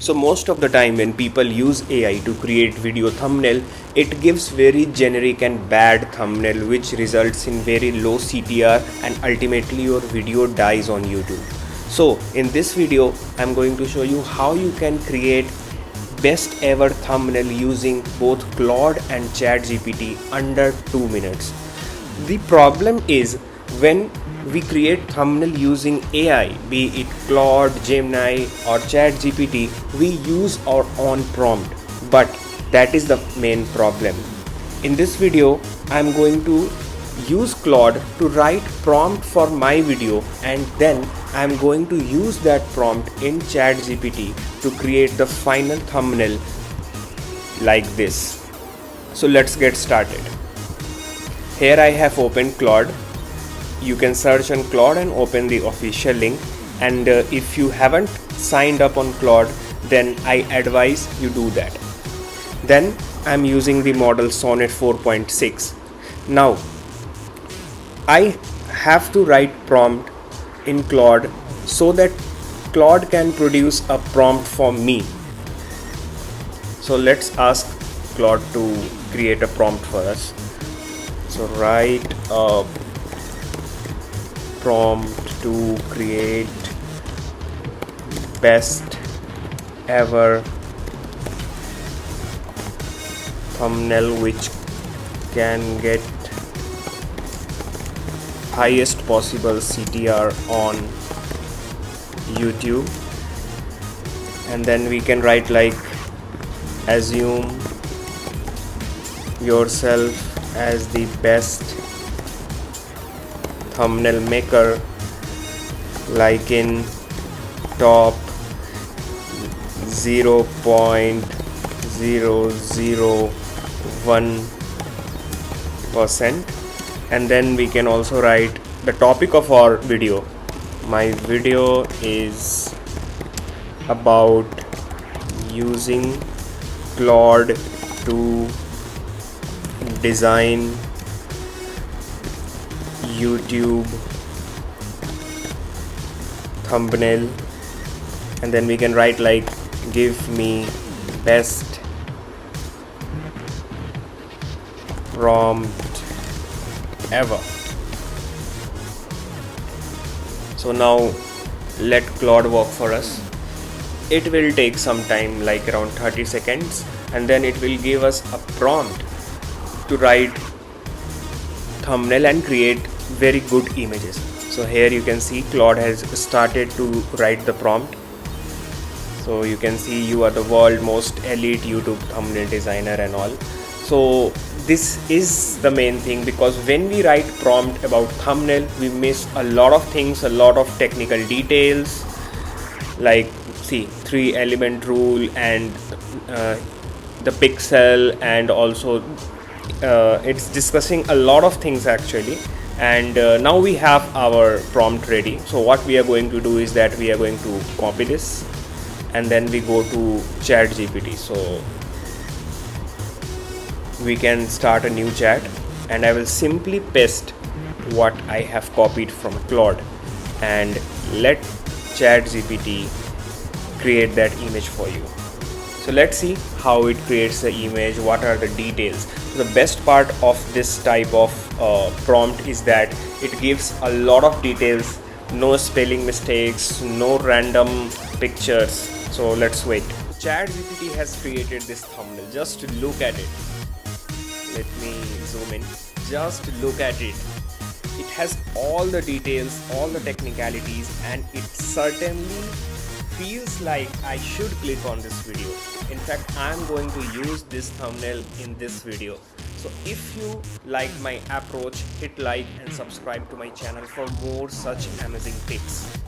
So most of the time when people use AI to create video thumbnail, it gives very generic and bad thumbnail which results in very low CTR and ultimately your video dies on YouTube. So in this video, I'm going to show you how you can create best ever thumbnail using both Claude and ChatGPT under 2 minutes. The problem is when we create thumbnail using AI, be it Claude, Gemini or ChatGPT, we use our own prompt, but that is the main problem. In this video, I'm going to use Claude to write prompt for my video, and then I'm going to use that prompt in ChatGPT to create the final thumbnail like this. So let's get started. Here I have opened Claude. You can search on Claude and open the official link, and if you haven't signed up on Claude, then I advise you do that. Then I'm using the model Sonnet 4.6. Now I have to write prompt in Claude so that Claude can produce a prompt for me. So let's ask Claude to create a prompt for us. So write a prompt to create best ever thumbnail which can get highest possible CTR on YouTube. And then we can write like, assume yourself as the best thumbnail maker, like in top 0.001%. And then we can also write the topic of our video. My video is about using Claude to design YouTube thumbnail. And then we can write like, give me best prompt ever. So now let Claude work for us. It will take some time, like around 30 seconds, and then it will give us a prompt to write thumbnail and create very good images. So here you can see Claude has started to write the prompt. So you can see you are the world most elite YouTube thumbnail designer and all. So this is the main thing, because when we write prompt about thumbnail, we miss a lot of things, a lot of technical details, like see 3-element rule and the pixel, and also it's discussing a lot of things actually. And now we have our prompt ready. So what we are going to do is that we are going to copy this, and then we go to ChatGPT. So we can start a new chat, and I will simply paste what I have copied from Claude and let ChatGPT create that image for you. So let's see how it creates the image, what are the details. So the best part of this type of prompt is that it gives a lot of details, no spelling mistakes, no random pictures. So let's wait. ChatGPT has created this thumbnail. Just look at it. Let me zoom in. Just look at it. It has all the details, all the technicalities, and it certainly feels like I should click on this video. In fact, I'm going to use this thumbnail in this video. So if you like my approach, hit like and subscribe to my channel for more such amazing tips.